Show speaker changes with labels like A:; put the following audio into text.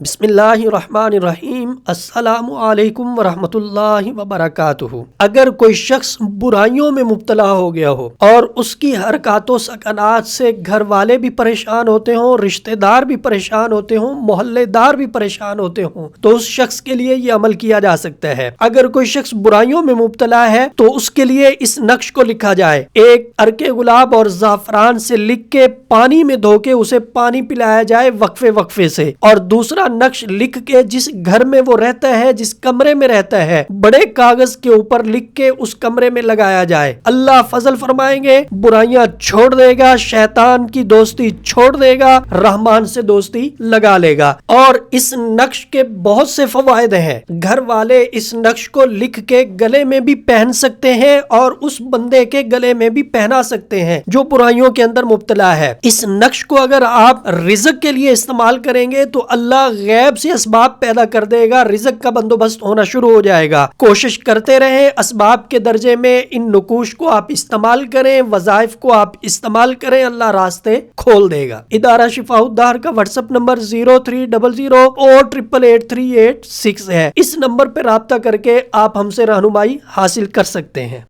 A: بسم اللہ الرحمن الرحیم۔ السلام علیکم ورحمۃ اللہ وبرکاتہ۔ اگر کوئی شخص برائیوں میں مبتلا ہو گیا ہو اور اس کی حرکات و سکنات سے گھر والے بھی پریشان ہوتے ہوں، رشتہ دار بھی پریشان ہوتے ہوں، محلے دار بھی پریشان ہوتے ہوں، تو اس شخص کے لیے یہ عمل کیا جا سکتا ہے۔ اگر کوئی شخص برائیوں میں مبتلا ہے تو اس کے لیے اس نقش کو لکھا جائے۔ ایک عرق گلاب اور زعفران سے لکھ کے پانی میں دھو کے اسے پانی پلایا جائے وقفے سے، اور دوسرا نقش لکھ کے جس گھر میں وہ رہتا ہے، جس کمرے میں رہتا ہے، بڑے کاغذ کے اوپر لکھ کے اس کمرے میں لگایا جائے۔ اللہ فضل فرمائیں گے، برائیاں چھوڑ دے گا، شیطان کی دوستی چھوڑ دے گا، رحمان سے دوستی لگا لے گا۔ اور اس نقش کے بہت سے فوائد ہیں۔ گھر والے اس نقش کو لکھ کے گلے میں بھی پہن سکتے ہیں اور اس بندے کے گلے میں بھی پہنا سکتے ہیں جو برائیوں کے اندر مبتلا ہے۔ اس نقش کو اگر آپ رزق کے لیے استعمال کریں گے تو اللہ غیب سے اسباب پیدا کر دے گا، رزق کا بندوبست ہونا شروع ہو جائے گا۔ کوشش کرتے رہیں، اسباب کے درجے میں ان نقوش کو آپ استعمال کریں، وظائف کو آپ استعمال کریں، اللہ راستے کھول دے گا۔ ادارہ شفاء الدار کا واٹس ایپ نمبر 0300888386 ہے۔ اس نمبر پہ رابطہ کر کے آپ ہم سے رہنمائی حاصل کر سکتے ہیں۔